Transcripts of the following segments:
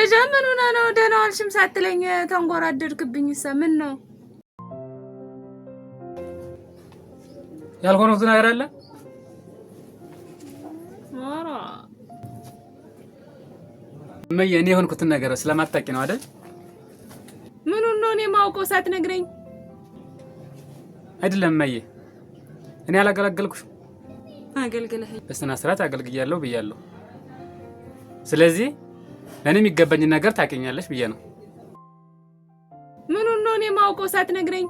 ልጅ ምን ሆነ ነው ደህና ዋልሽም ሳትለኝ ተንጎራደድክብኝ? ምን ነው ያልሆነው ነገር አለ? ኧረ እመዬ እኔ የሆንኩትን ነገር ስለማታውቂ ነው አይደል? ምኑን ነው እኔ ማውቀው ሳትነግረኝ? አይደለም እመዬ እኔ አላገለገልኩሽ። አገልግለህ በስነ ስርዓት አገልግያለሁ ብያለሁ። ስለዚህ ለኔ የሚገባኝ ነገር ታውቂኛለሽ ብዬ ነው። ምኑን ነው እኔ ማውቀው ሳትነግረኝ?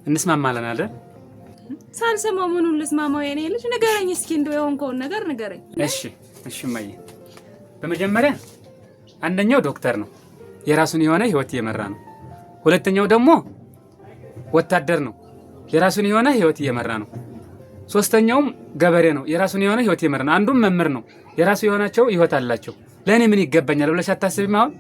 እንስማማለን አይደል? ሳልሰማው ምኑን ልስማማው? የኔ ልጅ ንገረኝ እስኪ እንደው የሆንከውን ነገር ንገረኝ። እሺ እመዬ በመጀመሪያ አንደኛው ዶክተር ነው፣ የራሱን የሆነ ህይወት እየመራ ነው። ሁለተኛው ደግሞ ወታደር ነው፣ የራሱን የሆነ ህይወት እየመራ ነው። ሶስተኛውም ገበሬ ነው፣ የራሱን የሆነ ህይወት እየመራ ነው። አንዱም መምህር ነው፣ የራሱ የሆናቸው ህይወት አላቸው። ለኔ ምን ይገባኛል ብለሽ አታስቢም? አሁን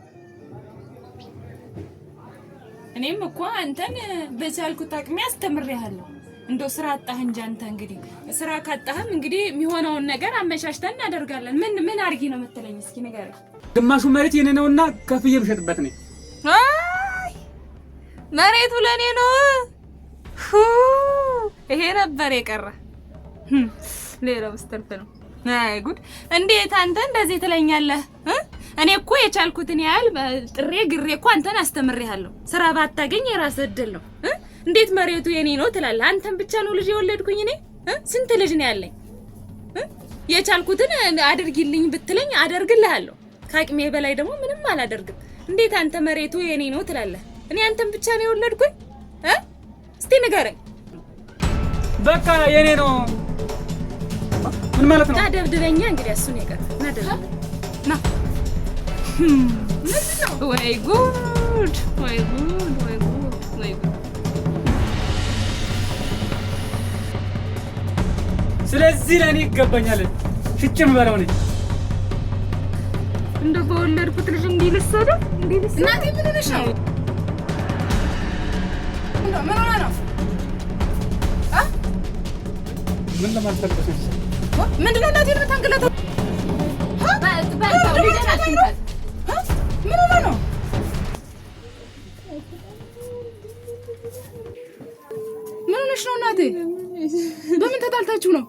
እኔም እኮ አንተን በቻልኩት አቅሜ አስተምሬሃለሁ። እንደው ስራ አጣህ እንጂ አንተ እንግዲህ ስራ ካጣህም እንግዲህ የሚሆነውን ነገር አመቻችተን እናደርጋለን። ምን አድርጊ ነው የምትለኝ? እስኪ ንገረኝ። ግማሹ መሬት የኔ ነውና ከፍዬ ብሸጥበት ነው። አይ መሬቱ ለኔ ነው። ይሄ ነበር የቀረ። ሌላው ስተርፍ ነው። አይ ጉድ! እንዴት አንተ እንደዚህ ትለኛለህ? እኔ እኮ የቻልኩትን ያህል ጥሬ ግሬ እኮ አንተን አስተምሬሃለሁ። ስራ ባታገኝ የራስህ እድል ነው። እንዴት መሬቱ የኔ ነው ትላለህ? አንተን ብቻ ነው ልጅ የወለድኩኝ እኔ? ስንት ልጅ ነው ያለኝ? የቻልኩትን አድርጊልኝ ብትለኝ አደርግልሃለሁ። ከአቅሜ በላይ ደግሞ ምንም አላደርግም። እንዴት አንተ መሬቱ የኔ ነው ትላለህ? እኔ አንተን ብቻ ነው የወለድኩኝ? እስቲ ንገረኝ። በቃ የኔ ነው ምን ማለት ነው? ታደብድበኛ እንግዲህ እሱን ይቀር ናደብ ና ምንድነው? ወይ ጉድ! ወይ ጉድ! ወይ ጉድ! ወይ ጉድ! ስለዚህ ለኔ ይገባኛል። ሽጭም በለው ነኝ እንደ በወለድኩት ልጅ እንዲልሰደ እናቴ ምን ሆነሽ ነው? ምን ሆነ ነው? ምን ለማልፈልገሽ ነው? ምንድነው እናቴ የምታንገላታው? ምን ሆነ ነው? ምን ሆነሽ ነው እናቴ? በምን ተጣልታችሁ ነው?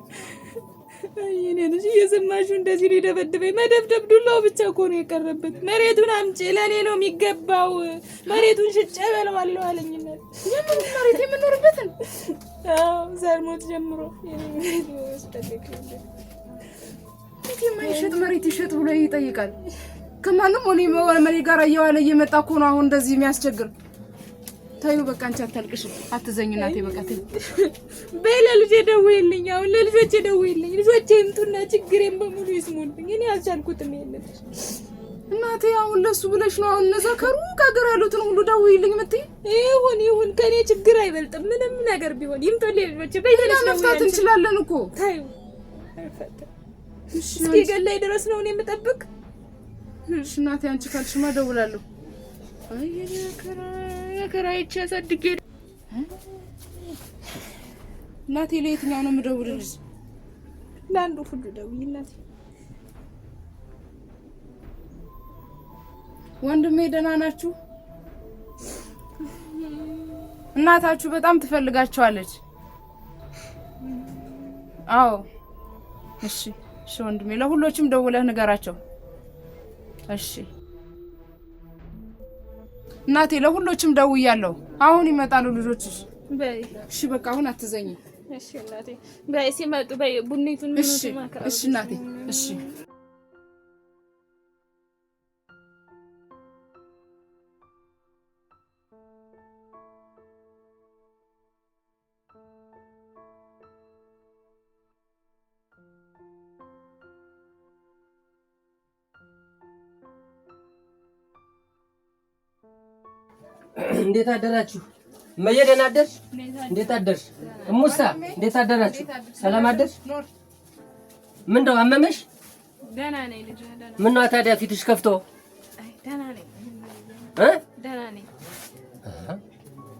እኔ ልጅ እየሰማሽው እንደዚህ ሊደበድበኝ መደብደብ ዱላው ብቻ እኮ ነው የቀረበት። መሬቱን አምጪ ለኔ ነው የሚገባው፣ መሬቱን ሽጬ እበለዋለሁ አለኝ። የምን መሬት የምኖርበትን? አዎ ዘርሞት ጀምሮ የመሬት የማይሸጥ መሬት ይሸጥ ብሎ ይጠይቃል። ከማንም ወለ መሬት ጋር እየዋለ እየመጣ እኮ ነው አሁን እንደዚህ የሚያስቸግር። ታዩ በቃ አንቺ አታልቅሽ፣ አትዘኝ እናቴ። በቃ ተይ በለ ልጄ ደውይልኝ፣ አሁን ለልጆቼ ደውይልኝ። ልጆቼ እንቱና ችግሬን በሙሉ ይስሙልኝ። እኔ አልቻልኩትም ይሄንን እናቴ። አሁን ለሱ ብለሽ ነው አሁን ነዘከሩ ከሀገር ያሉትን ሁሉ ደውይልኝ የምትይ? ይሁን ከኔ ችግር አይበልጥም ምንም ነገር ቢሆን ይምጡልኝ ልጆቼ። በይተነስ ነው መፍታት እንችላለን እኮ። ታዩ እስኪ ገላይ ድረስ ነው እኔ የምጠብቅ። እሺ እናቴ አንቺ ካልሽማ እደውላለሁ። አይ የከራይቼ አሳድጌ እናቴ ለየትኛው ነው የምደውልልሽ? ለአንዱ ሁሉ ደውይ እናቴ። ወንድሜ ደህና ናችሁ? እናታችሁ በጣም ትፈልጋቸዋለች። አዎ እሺ ወንድሜ ለሁሎችም ደውለህ ንገራቸው። እሺ እናቴ ለሁሎችም ደውያለሁ። አሁን ይመጣሉ ልጆችሽ። በይ እሺ በቃ አሁን አትዘኝ። እሺ እናቴ በይ ሲመጡ በይ ቡኒቱን ምን ማከራ። እሺ እናቴ እሺ እንዴት አደራችሁ? እመዬ ደህና አደርሽ? እንዴት አደርሽ? እሙሳ እንዴት አደራችሁ? ሰላም አደርሽ? ምንድነው አመመሽ? ደህና ነኝ ልጅ ደህና። ምነው ታዲያ ፊትሽ ከፍቶ? አይ ደህና ነኝ ደህና ነኝ።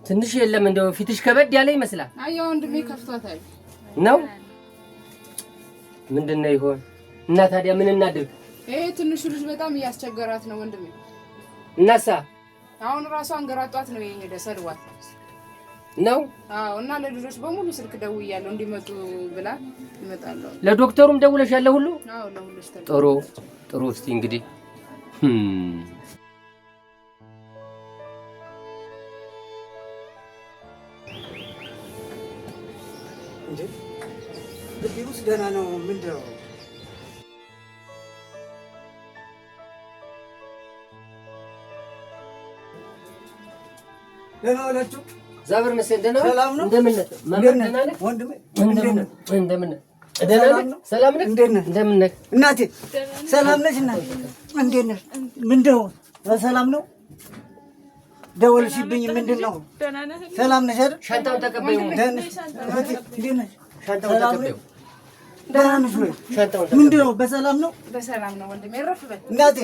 ትንሽ የለም እንደው ፊትሽ ከበድ ያለ ይመስላል። አይ ወንድሜ ከፍቷታል ነው። ምንድነው ይሆን? እና ታዲያ ምን እናድርግ? ይሄ ትንሹ ልጅ በጣም እያስቸገራት ነው ወንድሜ። እናሳ አሁን ራሷ አንገራጧት ነው የሄደ ሰድቧት ነው። አዎ እና ለልጆች በሙሉ ስልክ ደውያለሁ እንዲመጡ ብላ ይመጣሉ። ለዶክተሩም ደውለሻለሁ ሁሉ? አዎ ለሁሉስ ተደውሎ። ጥሩ ጥሩ። እስቲ እንግዲህ እንዴ ግቢውስ ደህና ነው? ምንድን ነው? ደህና ዋላችሁ? ዛብር መሰል ደህና ሰላም ነው? እንደምን ነህ? ደህና ነህ ወንድሜ? እንደምን ነህ? ደህና ነህ? ሰላም ነህ? እንደምን ነህ? እናቴ ሰላም ነሽ? እናቴ እንዴት ነሽ? ምንድን ነው? በሰላም ነው? ደወልሽብኝ ምንድን ነው? ሰላም ነሽ አይደል? ሻንጣውን ተቀበይው። ደህና ነሽ? እህቴ እንዴት ነሽ? ሻንጣውን ተቀበይው። ደህና ነሽ ወይ? ሻንጣውን ተቀበይው። ምንድን ነው? በሰላም ነው? በሰላም ነው ወንድሜ። ረፍ በል እናቴ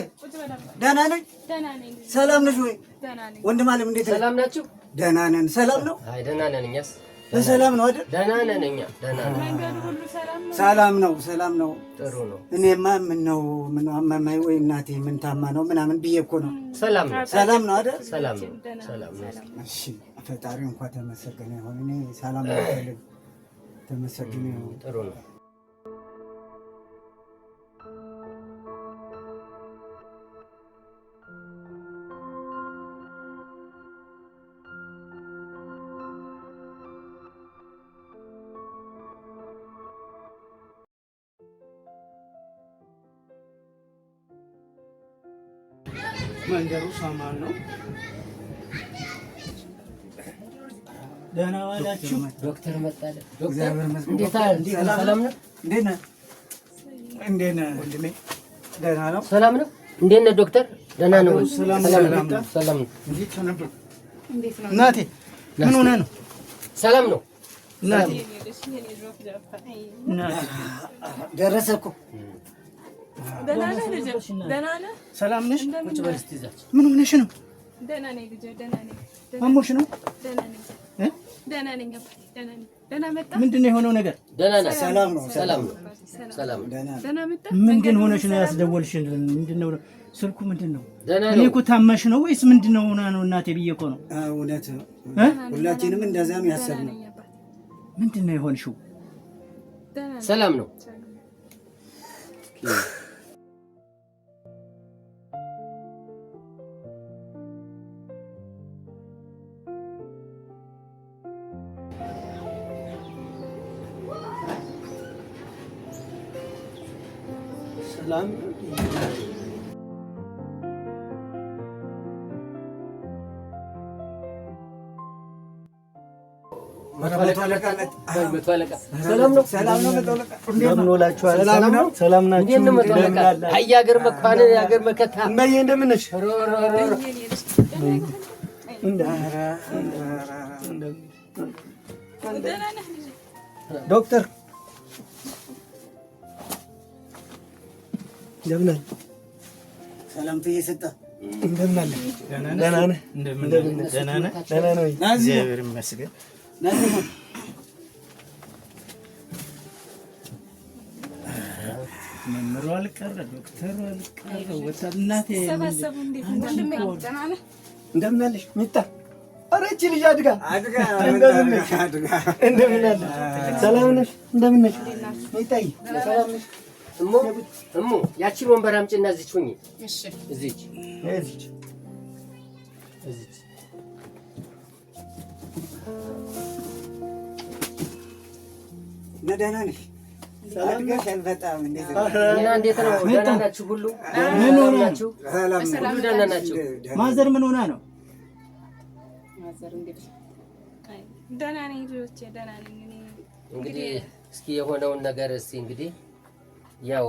ደህና ነሽ? ደህና ነኝ። ሰላም ነሽ ወይ? ደህና ነኝ። ወንድም አለም እንዴት ነህ? ሰላም ናችሁ? ደህና ነን። ሰላም ነው? አይ ደህና ነን። እኛስ በሰላም ነው አይደል? ደህና ነን። እኛ ደህና ነን። መንገዱ ሁሉ ሰላም ነው። ሰላም ነው። ሰላም ነው። ጥሩ ነው። እኔማ ምን ነው ምን አማማይ ወይ እናቴ ምን ታማ ነው ምናምን ብዬ እኮ ነው። ሰላም ነው። ሰላም ነው አይደል? ሰላም ነው። ሰላም ነው። እሺ ፈጣሪ እንኳን ተመሰገነ ይሁን። እኔ ሰላም ነው ፈልግ ተመሰገነ ይሁን። ጥሩ ነው። መንደሩ ሳማን ነው። ደህና ዋላችሁ? ዶክተር መጣለ። እግዚአብሔር ዶክተር ይመስገን። እንዴት ሰላም ነው? እንዴት ነህ? እንዴት ነህ ወንድሜ? ደህና ነው። ሰላም ነው። እንዴት ነህ ዶክተር? ደህና ነው። ሰላም ሰላም ሰላም ነው። ሰላም ነው። እንዴት ነበር? እንዴት ነው? እናቴ ምን ሆነህ ነው? ሰላም ነው። እናቴ ደረሰ እኮ። ደህና ነህ ልጄ? ደህና ነህ? ሰላም ነሽ? ቁጭ በል እስቲ እዛች። ምን ሆነሽ ነው? ደህና ነኝ ልጄ። ደህና ነኝ። አሞሽ ነው? ደህና ነኝ። እ? ደህና ነኝ አባቴ። ደህና ነኝ። ደህና መጣ? ምንድን ነው የሆነው ነገር? ደህና ነህ? ሰላም ነው። ሰላም ነው። ሰላም ነው። ደህና ነው። ደህና መጣ? ምንድን ሆነሽ ነው ያስደወልሽልን? ምንድን ነው ስልኩ? ምንድን ነው? ደህና እኔ ነው። እኮ ታመሽ ነው ወይስ ምንድን ነው ሆና ነው እናቴ ብዬ እኮ ነው። እውነት እ? ሁላችንም እንደዛም ያሰብነው። ነኝ አባቴ። ምንድን ነው የሆንሽው? ደህና ነኝ። ሰላም ነው። ሰላም መቶ አለቃ ሰላም ነው። ሰላም ነው። መጠለቃ እንደምን ውላችኋል? ሰላም ነው። ሰላም ናችሁ? እንዴት ነው መቶ አለቃ? አይ የአገር መኳንን የአገር መከታ እማዬ እንደምን ነሽ? ዶክተር እንደምን አለ? ሰላም ትየሰጣ እንደምን አለ? ደህና ነህ? ደህና ነህ? ደህና ነው። እግዚአብሔር ይመስገን። መምህሩ አልቀረ፣ ዶክተሩ አልቀረ፣ ወጣት እናቴ ሰባሰቡ እንዴት ወንድሜ ደህና ነህ? እንደምን አለሽ? ሚጣ ኧረ ይህቺ ልጅ አድጋ አድጋ እንደምን ነሽ? አድጋ እንደምን አለ? ሰላም ነሽ? እንደምን ነሽ? ሚጣዬ ሰላም ነሽ? እሙ ያቺን ወንበር አምጪና እዚች ሁኚ። እሺ እዚች እዚች እዚች ደህና ነሽ? አድጋሻል በጣም። እንዴት ነው? እና እንዴት ነው? ደህና ናችሁ? ሁሉ ምን ሆነ? ናችሁ? ሰላም ነው። ሁሉ ደህና ናችሁ? ማዘር ምን ሆና ነው? ማዘር እንግዲህ አይ ደህና ነኝ ልጆቼ፣ ደህና ነኝ እኔ። እንግዲህ እስኪ የሆነውን ነገር እስቲ እንግዲህ ያው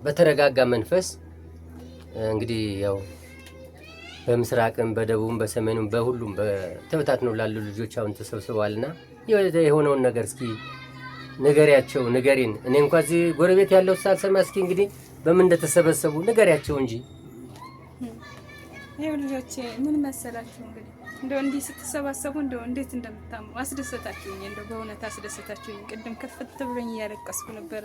በተረጋጋ መንፈስ እንግዲህ ያው በምስራቅም በደቡብም በሰሜኑም በሁሉም በተበታትነው ላሉ ልጆች አሁን ተሰብስበዋልና የሆነውን ነገር እስኪ ንገሪያቸው፣ ንገሪን። እኔ እንኳን እዚህ ጎረቤት ያለው ሳልሰማ እስኪ እንግዲህ በምን እንደተሰበሰቡ ንገሪያቸው እንጂ። ይኸው ልጆቼ ምን መሰላችሁ እንግዲህ እንደው እንዲህ ስትሰባሰቡ እንደው እንዴት እንደምታምሩ አስደሰታችሁኝ። እንደው በእውነት አስደሰታችሁኝ። ቅድም ክፍት ብሎኝ እያለቀስኩ ነበረ።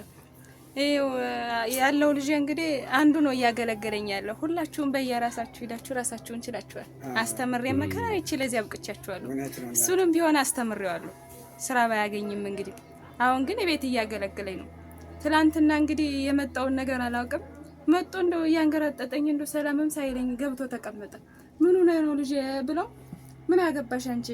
ያለው ልጅ እንግዲህ አንዱ ነው እያገለገለኝ ያለው። ሁላችሁም በየራሳችሁ ሄዳችሁ ራሳችሁን ችላችኋል። አስተምሬ መከራ ይችላል እዚያ አብቅቻችኋለሁ። እሱንም ቢሆን አስተምሬዋለሁ ስራ ባያገኝም እንግዲህ አሁን ግን ቤት እያገለገለኝ ነው። ትላንትና እንግዲህ የመጣውን ነገር አላውቅም። መጥቶ እንደው እያንገራጠጠኝ እንደው ሰላምም ሳይለኝ ገብቶ ተቀመጠ። ምን ሆነ ነው ልጅ ብለው ምን አገባሽ አንቺ?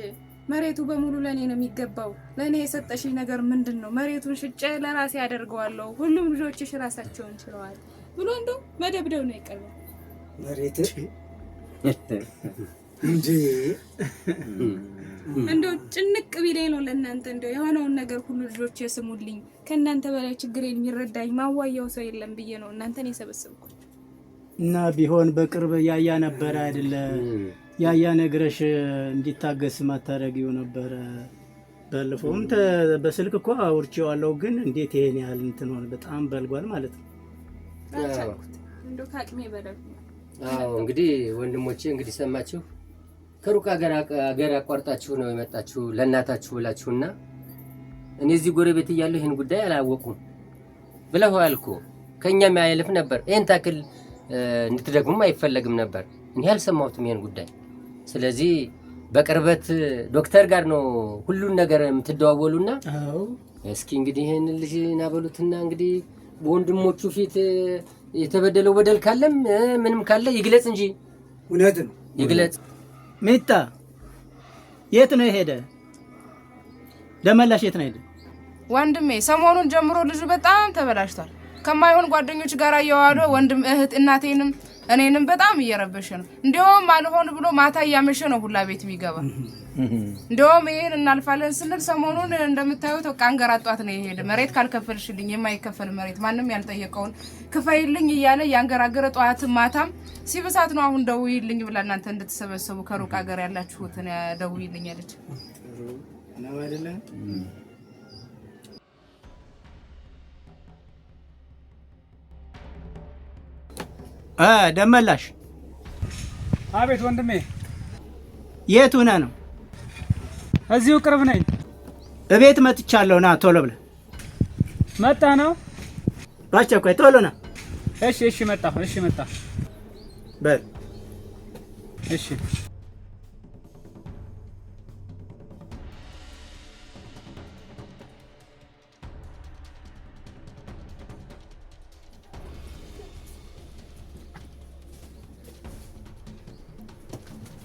መሬቱ በሙሉ ለኔ ነው የሚገባው። ለኔ የሰጠሽኝ ነገር ምንድነው? መሬቱን ሽጬ ለራሴ አደርገዋለሁ። ሁሉም ልጆችሽ ራሳቸውን ችለዋል ብሎ እንደው መደብደብ ነው የቀረው። መሬት እንጂ እንደው ጭንቅ ቢለኝ ነው ለእናንተ እንደው የሆነውን ነገር ሁሉ ልጆች የስሙልኝ። ከእናንተ በላይ ችግሬን የሚረዳኝ ማዋያው ሰው የለም ብዬ ነው እናንተን የሰበሰብኩት። እና ቢሆን በቅርብ ያያ ነበር አይደለ? ያያ ነግረሽ እንዲታገስ ማታረጊው ነበር። ባለፈውም በስልክ እኮ አውርቼዋለሁ። ግን እንዴት ይሄን ያህል እንትን ሆነ? በጣም በልጓል ማለት ነው። እንደው ከአቅሜ በላይ። አዎ እንግዲህ ወንድሞቼ እንግዲህ ሰማችሁ። ከሩቅ ሀገር አቋርጣችሁ ነው የመጣችሁ ለእናታችሁ ብላችሁና እኔ እዚህ ጎረቤት እያለሁ ይሄን ጉዳይ አላወቁም ብለዋል እኮ። ከኛም ያይልፍ ነበር። ይሄን ታክል እንድትደግሙም አይፈለግም ነበር። እኔ አልሰማሁትም ይሄን ጉዳይ። ስለዚህ በቅርበት ዶክተር ጋር ነው ሁሉን ነገር የምትደዋወሉና እስኪ እንግዲህ ይሄን ልጅ ናበሉትና እንግዲህ በወንድሞቹ ፊት የተበደለው በደል ካለም ምንም ካለ ይግለጽ እንጂ። እውነት ነው ይግለጽ። ሚጣ የት ነው ሄደ? ደመላሽ የት ነው ሄደ? ወንድሜ ሰሞኑን ጀምሮ ልጁ በጣም ተበላሽቷል። ከማይሆን ጓደኞች ጋር እየዋለ ወንድም እህት እናቴንም እኔንም በጣም እየረበሸ ነው። እንደውም አልሆን ብሎ ማታ እያመሸ ነው ሁላ ቤት የሚገባ። እንደውም ይሄን እናልፋለን ስንል ሰሞኑን እንደምታዩት በቃ አንገራጧት ነው የሄደ። መሬት ካልከፈልሽልኝ የማይከፈል መሬት ማንም ያልጠየቀውን ክፈይልኝ እያለ ያንገራገረ ጧትም ማታም ሲብሳት ነው አሁን ደውይልኝ ብላ እናንተ እንድትሰበሰቡ ከሩቅ ሀገር ያላችሁትን ደውይልኝ አለች ነው አይደለ? ደመላሽ። አቤት ወንድሜ። የት ሆነህ ነው? እዚሁ ቅርብ ነኝ። እቤት መጥቻለሁ። ና ቶሎ ብለህ። መጣ ነው? ባቸኮይ ቶሎ ና። እሺ እሺ፣ መጣሁ። እሺ መጣሁ። በል እሺ።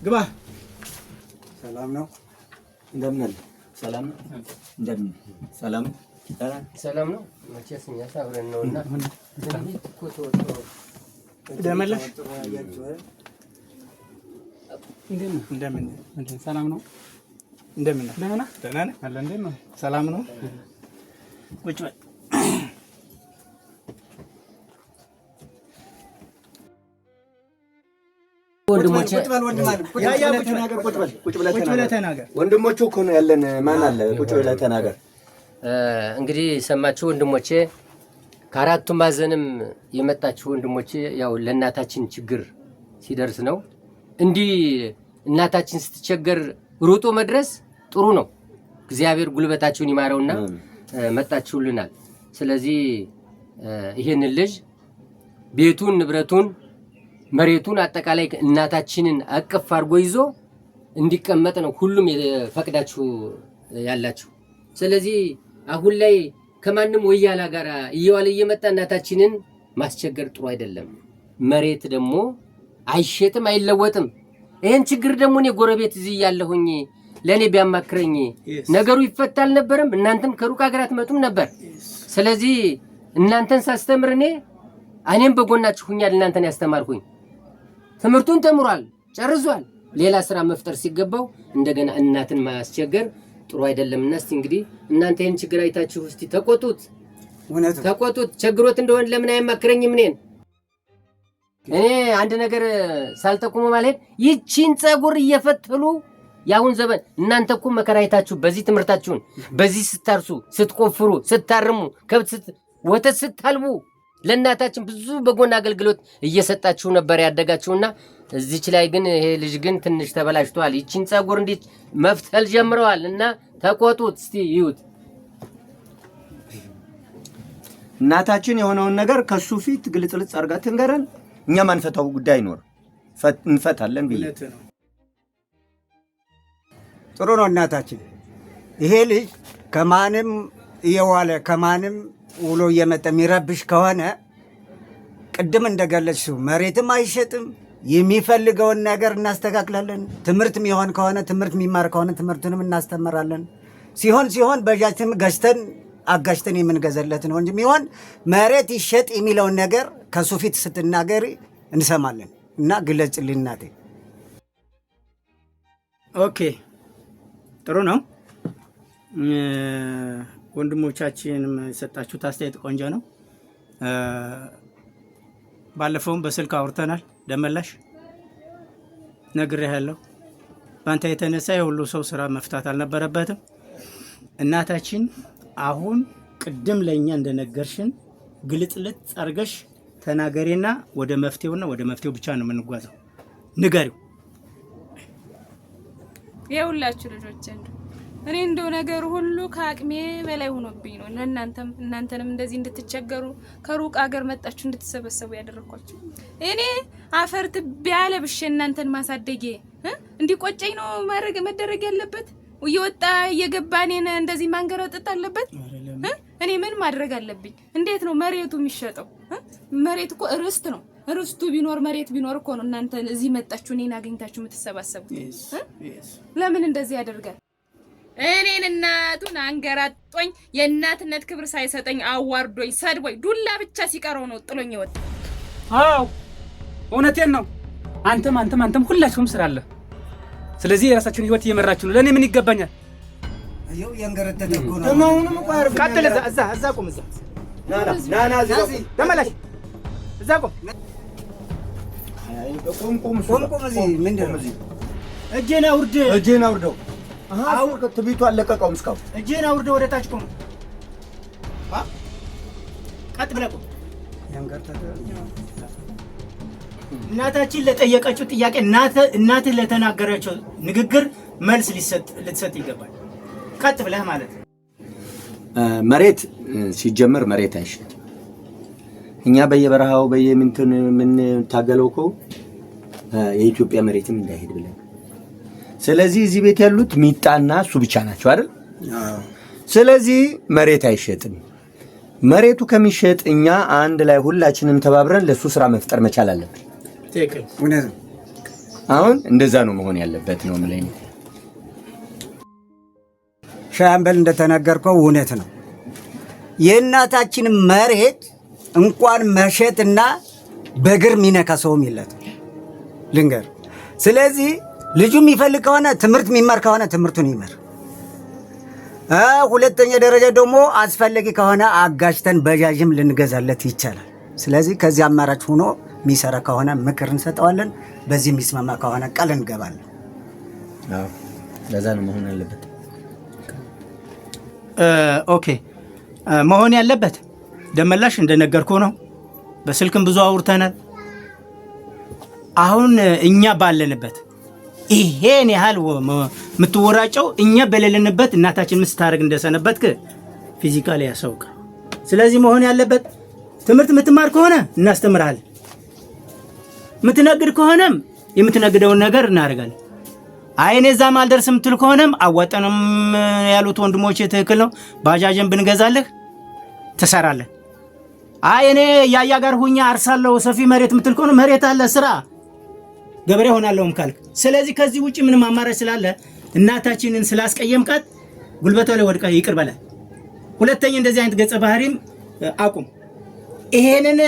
ግባ። ሰላም ነው? እንደምን አለ? ሰላም ነው? እንደምን ሰላም ሰላም ነው? መቼስ እኛ አብረን ነውና ደመላሽ እንደምን ሰላም ነው? እንደምን ደህና ደህና ነህ? አለ እንዴት ነው? ሰላም ነው? ቁጭ በል። ወንድሞቼ ቁጭ ብለህ ተናገር። ወንድሞቹ እኮ ነው ያለን። ማን አለ? ቁጭ ብለህ ተናገር። እንግዲህ ሰማችሁ ወንድሞቼ፣ ከአራቱ ማዕዘንም የመጣችሁ ወንድሞቼ፣ ያው ለእናታችን ችግር ሲደርስ ነው እንዲህ እናታችን ስትቸገር ሩጦ መድረስ ጥሩ ነው። እግዚአብሔር ጉልበታችሁን ይማረውና መጣችሁልናል። ስለዚህ ይሄንን ልጅ ቤቱን ንብረቱን መሬቱን አጠቃላይ እናታችንን አቅፍ አድርጎ ይዞ እንዲቀመጥ ነው ሁሉም ፈቅዳችሁ ያላችሁ። ስለዚህ አሁን ላይ ከማንም ወያላ ጋር እየዋለ እየመጣ እናታችንን ማስቸገር ጥሩ አይደለም። መሬት ደግሞ አይሸጥም አይለወጥም። ይሄን ችግር ደግሞ እኔ ጎረቤት እዚህ ያለሁኝ ለኔ ቢያማክረኝ ነገሩ ይፈታል ነበርም። እናንተም ከሩቅ ሀገር አትመጡም ነበር። ስለዚህ እናንተን ሳስተምር እኔም በጎናችሁ ሁኛል። እናንተን ያስተማርኩኝ ትምህርቱን ተምሯል፣ ጨርሷል። ሌላ ስራ መፍጠር ሲገባው እንደገና እናትን ማስቸገር ጥሩ አይደለምና እስቲ እንግዲህ እናንተ ይሄን ችግር አይታችሁ እስቲ ተቆጡት፣ ተቆጡት። ቸግሮት እንደሆነ ለምን አይማክረኝም? እኔ አንድ ነገር ሳልጠቁሙ ማለት ይቺን ጸጉር እየፈተሉ ያሁን ዘመን እናንተ እኮ መከራ አይታችሁ በዚህ ትምህርታችሁን በዚህ ስታርሱ፣ ስትቆፍሩ፣ ስታርሙ፣ ከብት ወተት ስታልቡ ለእናታችን ብዙ በጎን አገልግሎት እየሰጣችሁ ነበር ያደጋችሁና እዚች ላይ ግን ይሄ ልጅ ግን ትንሽ ተበላሽቷል። ይቺን ጸጉር እንዴት መፍተል ጀምረዋል እና ተቆጡት። እስቲ ይዩት። እናታችን የሆነውን ነገር ከሱ ፊት ግልጽልጽ አድርጋ ትንገረን። እኛ ማንፈታው ጉዳይ አይኖር እንፈታለን ብዬ ጥሩ ነው እናታችን። ይሄ ልጅ ከማንም እየዋለ ከማንም ውሎ እየመጣ የሚረብሽ ከሆነ ቅድም እንደገለጽሽው መሬትም አይሸጥም። የሚፈልገውን ነገር እናስተካክላለን። ትምህርት የሚሆን ከሆነ ትምህርት የሚማር ከሆነ ትምህርቱንም እናስተምራለን። ሲሆን በጃችንም ገዝተን አጋጅተን የምንገዘለት ነው እንጂ የሚሆን መሬት ይሸጥ የሚለውን ነገር ከሱ ፊት ስትናገሪ እንሰማለን እና ግለጽልኝ እናቴ። ኦኬ ጥሩ ነው። ወንድሞቻችንም የሰጣችሁት አስተያየት ቆንጆ ነው። ባለፈውም በስልክ አውርተናል። ደመላሽ ነግሬሃለሁ። በአንተ የተነሳ የሁሉ ሰው ስራ መፍታት አልነበረበትም። እናታችን አሁን ቅድም ለእኛ እንደነገርሽን ግልጽልጽ አርገሽ ተናገሬና ወደ መፍትሄው ብቻ ነው የምንጓዘው። ንገሪው። የሁላችሁ ልጆች እኔ እንደው ነገር ሁሉ ከአቅሜ በላይ ሆኖብኝ ነው እናንተንም እንደዚህ እንድትቸገሩ ከሩቅ ሀገር መጣችሁ እንድትሰበሰቡ ያደረኳችሁ። እኔ አፈርት ቢያለብሽ እናንተን ማሳደጌ እንዲቆጨኝ ነው መደረግ ያለበት። እየወጣ እየገባ እኔን እንደዚህ ማንገረጥጥ አለበት? እኔ ምን ማድረግ አለብኝ? እንዴት ነው መሬቱ የሚሸጠው? መሬት እኮ ርስት ነው። ርስቱ ቢኖር መሬት ቢኖር እኮ ነው እናንተ እዚህ መጣችሁ እኔን አግኝታችሁ የምትሰባሰቡት። ለምን እንደዚህ ያደርጋል? እኔን እናቱን አንገራጦኝ የእናትነት ክብር ሳይሰጠኝ አዋርዶኝ ሰድቦኝ ዱላ ብቻ ሲቀረው ነው ጥሎኝ ወጣ። አዎ እውነቴን ነው። አንተም ሁላችሁም ስራ አለ። ስለዚህ የራሳችሁን ህይወት እየመራችሁ ነው። ለኔ ምን ይገባኛል? አየው ያንገረተተ እኮ ነው። ደማውንም እኮ አርፍ ቀጥል። እዛ ቁም። ናና ተመለሽ። እዛ ቁም። ቁም። እዚህ ምንድን ነው? እጄን አውርደው። አሁን ትቢቱ አለቀቀውም እስካሁን። እጄን አውርደው ወደ ታች ቁም። ቀጥ ብለህ ቁም። ያንገረተተ እናታችን ለጠየቀችው ጥያቄ እናትህ ለተናገረችው ንግግር መልስ ልትሰጥ ይገባል። ቀጥ ብለህ ማለት ነው። መሬት ሲጀመር መሬት አይሸጥም። እኛ በየበረሃው በየምንትን ምን ታገለው እኮ የኢትዮጵያ መሬትም እንዳይሄድ ብለን። ስለዚህ እዚህ ቤት ያሉት ሚጣና እሱ ብቻ ናቸው አይደል? ስለዚህ መሬት አይሸጥም። መሬቱ ከሚሸጥ እኛ አንድ ላይ ሁላችንም ተባብረን ለሱ ስራ መፍጠር መቻል አለብን። ትክክል። አሁን እንደዛ ነው መሆን ያለበት ነው ማለት ነው። ሻምበል እንደተናገርከው እውነት ነው። የእናታችን መሬት እንኳን መሸጥና በግር ሚነካ ሰውም የለም ልንገር። ስለዚህ ልጁ የሚፈልግ ከሆነ ትምህርት የሚማር ከሆነ ትምህርቱን ይማር። ሁለተኛ ደረጃ ደግሞ አስፈላጊ ከሆነ አጋጅተን በጃጅም ልንገዛለት ይቻላል። ስለዚህ ከዚህ አማራጭ ሆኖ የሚሰራ ከሆነ ምክር እንሰጠዋለን። በዚህ የሚስማማ ከሆነ ቃል እንገባለን። አዎ ለዛ ነው መሆን ያለበት። ኦኬ መሆን ያለበት ደመላሽ እንደነገርኩ ነው። በስልክም ብዙ አውርተናል። አሁን እኛ ባለንበት ይሄን ያህል የምትወራጨው እኛ በሌለንበት እናታችን ምስታረግ እንደሰነበት ፊዚካሊ ያሳውቃ። ስለዚህ መሆን ያለበት ትምህርት የምትማር ከሆነ እናስተምራለን። የምትነግድ ከሆነም የምትነግደውን ነገር እናደርጋለን። አይኔ ዛም አልደርስም ትል ከሆነም አዋጣንም ያሉት ወንድሞቼ ትክክል ነው። ባጃጅን ብንገዛልህ ትሰራለህ። እኔ ያያ ጋር ሁኛ አርሳለሁ ሰፊ መሬት ምትል ከሆነ መሬት አለ ስራ ገበሬ ሆናለሁም ካልክ። ስለዚህ ከዚህ ውጪ ምንም አማራጭ ስላለ እናታችንን ስላስቀየምካት ጉልበቷ ላይ ወድቃ ይቅር በለ። ሁለተኛ እንደዚህ አይነት ገጸ ባህሪም አቁም። ይሄንን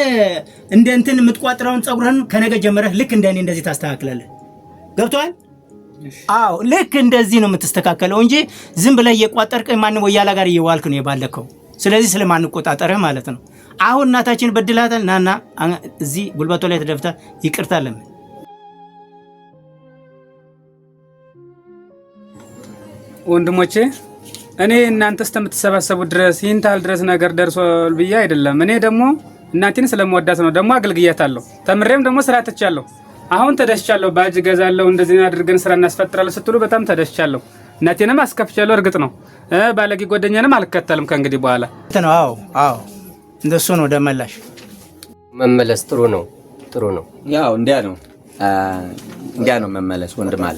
እንደ እንትን የምትቋጥረውን ጸጉርህን ከነገ ጀምረህ ልክ እንደኔ እንደዚህ ታስተካክላለህ። ገብቷል? አዎ ልክ እንደዚህ ነው የምትስተካከለው እንጂ ዝም ብለህ እየቋጠርክ ማንም ወያላ ጋር እየዋልክ ነው የባለከው። ስለዚህ ስለማንቆጣጠርህ ማለት ነው። አሁን እናታችን በድላታል። ናና እዚህ ጉልበቷ ላይ ተደፍታ ይቅርታ ለምን። ወንድሞቼ እኔ እናንተ እስከምትሰባሰቡ ድረስ ይንታል ድረስ ነገር ደርሷል ብዬ አይደለም። እኔ ደግሞ እናቴን ስለምወዳት ነው። ደግሞ አገልግያታለሁ። ተምሬም ደግሞ ስራ ተቻለሁ። አሁን ተደስቻለሁ። ባጅ ገዛለሁ እንደዚህ አድርገን ስራ እናስፈጥራለን ስትሉ በጣም ተደስቻለሁ። እናቴንም አስከፍቻለሁ። እርግጥ ነው ባለጌ ጓደኛንም አልከተልም ከእንግዲህ በኋላ ነው። አዎ እንደሱ ነው ደመላሽ መመለስ ጥሩ ነው። ጥሩ ነው። ያው እንዲያ ነው መመለስ ወንድም አለ።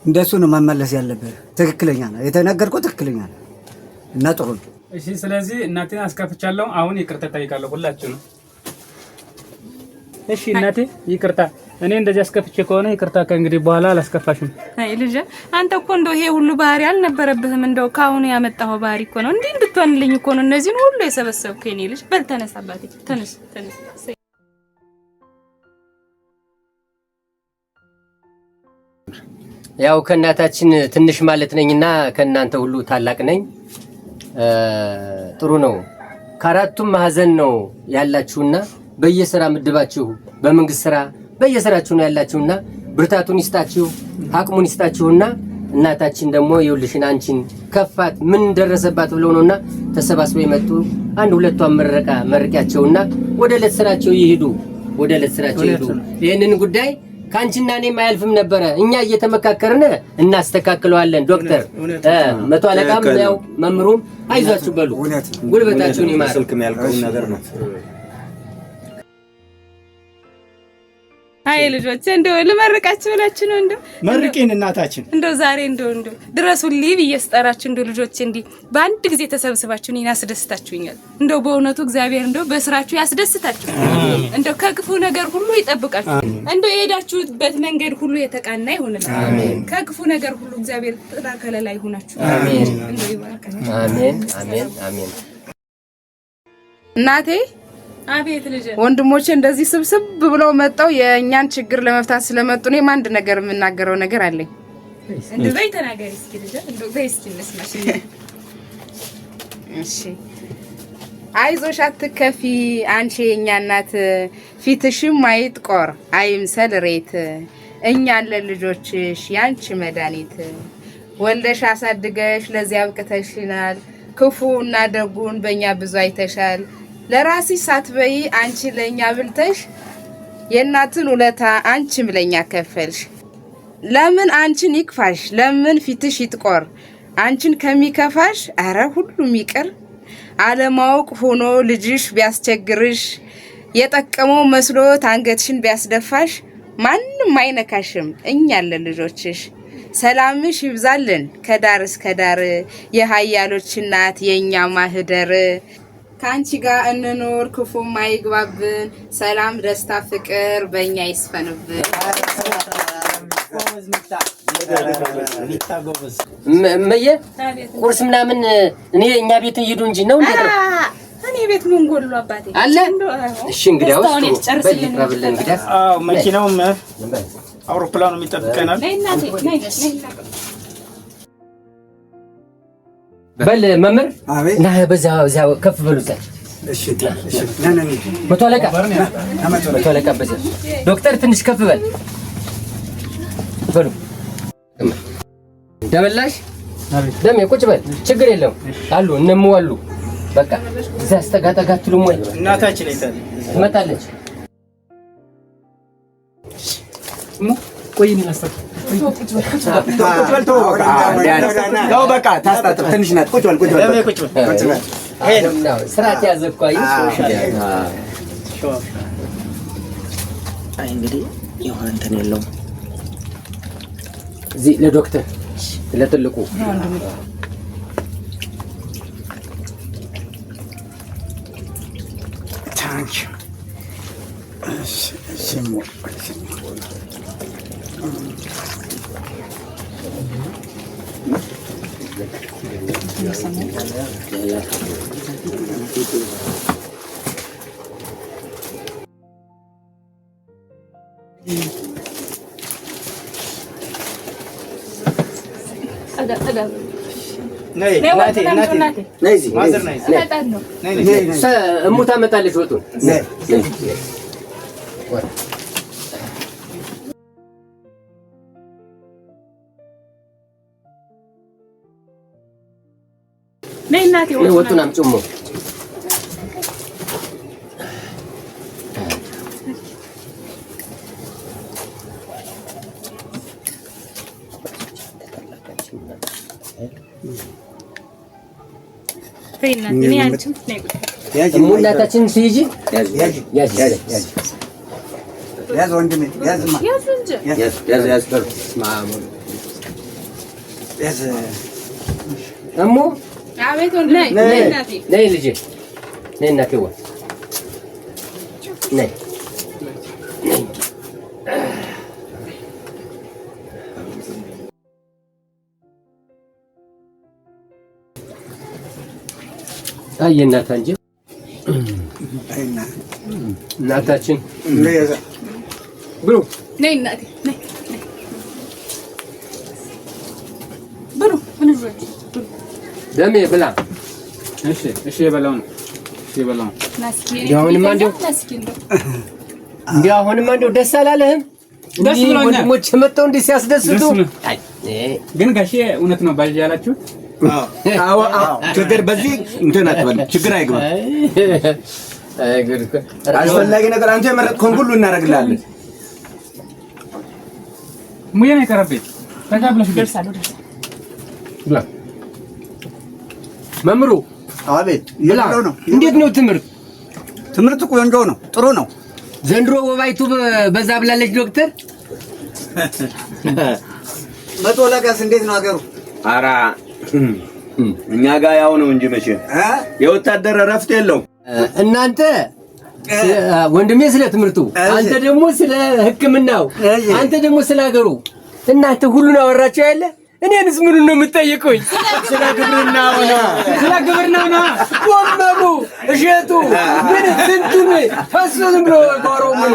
እንደሱ ነው መመለስ ያለብህ። ትክክለኛ ነው የተነገርኩት፣ ትክክለኛ ነው እና ጥሩ ነው። እሺ፣ ስለዚህ እናቴን አስከፍቻለሁ። አሁን ይቅርታ ጠይቃለሁ ሁላችሁንም። እሺ እናቴ ይቅርታ፣ እኔ እንደዚህ አስከፍቼ ከሆነ ይቅርታ፣ ከእንግዲህ በኋላ አላስከፋሽም። አይ ልጅ አንተ እኮ እንደው ይሄ ሁሉ ባህሪ አልነበረብህም። እንደው ካሁን ያመጣው ባህሪ እኮ ነው እንዴ እንድትሆንልኝ እኮ ነው እነዚህን ሁሉ የሰበሰብከው የኔ ልጅ። በል ተነስ አባቴ፣ ተነስ። ያው ከእናታችን ትንሽ ማለት ነኝና ከእናንተ ሁሉ ታላቅ ነኝ። ጥሩ ነው። ከአራቱም ማዕዘን ነው ያላችሁና በየሥራ ምድባችሁ በመንግስት ሥራ በየሥራችሁ ነው ያላችሁና ብርታቱን ይስጣችሁ፣ አቅሙን ይስጣችሁና እናታችን ደግሞ ይውልሽን አንቺን ከፋት ምን ደረሰባት ብለው ነውና ተሰባስበው የመጡ አንድ ሁለቷን መርቂያቸውና ወደ ዕለት ሥራቸው ይሄዱ፣ ወደ ዕለት ሥራቸው ይሄዱ። ይሄንን ጉዳይ ካንቺና እኔም አያልፍም ነበረ። እኛ እየተመካከርን እናስተካክለዋለን። ዶክተር መቶ አለቃም ያው መምሩም አይዟችሁ በሉ፣ ጉልበታችሁን ይማር። ስልክም ያልከውን ነገር ነው። አይ ልጆች እንደው ልመርቃችሁ ብላችሁ ነው እንደው መርቂን እናታችን እንደው ዛሬ እንደው ድረሱልኝ ብዬ ስጠራችሁ እንደው ልጆች እንዲህ በአንድ ጊዜ ተሰብስባችሁ እኔን አስደስታችሁኛል። እንደው በእውነቱ እግዚአብሔር እንደው በስራችሁ ያስደስታችሁ፣ እንደው ከክፉ ነገር ሁሉ ይጠብቃችሁ፣ እንደው የሄዳችሁበት መንገድ ሁሉ የተቃና ይሁንላችሁ። አሜን። ከክፉ ነገር ሁሉ እግዚአብሔር ጥላ ከለላ ይሁናችሁ። አሜን። እንደው ይባርካችሁ። አሜን፣ አሜን፣ አሜን። እናቴ አቤት ልጅ ወንድሞቼ እንደዚህ ስብስብ ብለው መጣው የእኛን ችግር ለመፍታት ስለመጡ እኔም አንድ ነገር የምናገረው ነገር አለኝ። እንደው በይ ተናገሪ እስኪ ልጅ፣ እንደው በይ እስኪ እንስማሽ። እሺ አይዞሽ፣ አትከፊ አንቺ የኛ እናት፣ ፊትሽም አይጥቆር አይምሰል ሬት፣ እኛ ለልጆችሽ ያንቺ መድኃኒት፣ ወልደሽ አሳድገሽ ለዚያ አብቅተሽናል፣ ክፉ እና ደጉን በእኛ ብዙ አይተሻል። ለራስሽ ሳትበይ አንቺ ለኛ ብልተሽ የእናትን ውለታ አንቺም ለኛ ከፈልሽ። ለምን አንቺን ይክፋሽ ለምን ፊትሽ ይጥቆር? አንቺን ከሚከፋሽ አረ ሁሉም ይቅር። አለማወቅ ሆኖ ልጅሽ ቢያስቸግርሽ የጠቀመው መስሎት አንገትሽን ቢያስደፋሽ ማንም አይነካሽም እኛ ያለን ልጆችሽ። ሰላምሽ ይብዛልን ከዳር እስከ ዳር የሃያሎች እናት የኛ ማህደር። ካንቺ ጋር እንኖር ክፉም አይግባብን፣ ሰላም ደስታ ፍቅር በእኛ ይስፈንብን። እመዬ ቁርስ ምናምን እኛ ቤት ይሄዱ እንጂ ነው እንዴ? እኔ ቤት ምን ጎሎ አባቴ አለ። እሺ እንግዲያውስ በይቅረብልን። እንግዲያስ መኪናውም አውሮፕላኑም ይጠብቀናል። እናቴ ነይ በል መምህር አቤት። እና በዛው ከፍ በሉት። እሺ ነን መቶ አለቃ በዛ ዶክተር ትንሽ ከፍ በል በሉ። ደመላሽ ደም ቁጭ በል ችግር የለም አሉ እነምዋሉ። በቃ እዛ አስተጋጠጋ ትሉም ወይ እናታችን ትመጣለች። ቆይ ምን አስተካክል በቃ ታስታጥብ ትንሽ ናት። ቁጭ በል ስርዓት ያዘ እኮ አይ እንግዲህ የሆነ እንትን የለውም። እዚህ ለዶክተር ለትልቁ ታንክ እሙታ መጣለች ወጡን ወጡን አምጪሞ በእናትህ እኔ አንቺም ነይ እናታችን ሲይጂ ያዝ ወንድሜ ያዝማ ያዝ እሙ አቤት ወንድሜ ነይ እናቴ ነይ ልጄ ነይ እናቴዋ ነይ አይ እናት አንቺ እናታችን ብሉ ነይ እናቴ ነይ ብሉ ደሜ ብላ እሺ የበላው ነው አሁንማ እንደው ደስ አላለህም? ደስ ብሎኛል። ወንድሞች መጥተው እንዲህ ሲያስደስቱ ግን ጋሼ እውነት ነው ባል ያላችሁ ችግር በዚህ እንትን አትበል፣ ችግር አይግባ። አስፈላጊ ነገር አንተ የመረጥከውን ሁሉ እናደርግልሃለን። ሙዬ ነው የቀረብኝ። ተጋብለሽ ደርሳለሁ። መምሩ አቤት ይላል ነው። እንዴት ነው ትምህርት? ትምህርት ቆንጆ ነው፣ ጥሩ ነው። ዘንድሮ ወባይቱ በዛ ብላለች ዶክተር። መቶ ለጋስ እንዴት ነው አገሩ? ኧረ እኛ ጋር ያው ነው እንጂ መቼ የወታደር እረፍት የለው። እናንተ ወንድሜ ስለ ትምህርቱ፣ አንተ ደግሞ ስለ ሕክምናው፣ አንተ ደግሞ ስለ ሀገሩ እናንተ ሁሉን አወራችሁ ያለ እኔንስ ምኑን ነው የምትጠይቁኝ? ስለ ግብርናው ነው ጎመኑ፣ እሸቱ ምን ስንቱን ፈሶ ዝም ብሎ ጓሮ ምኑ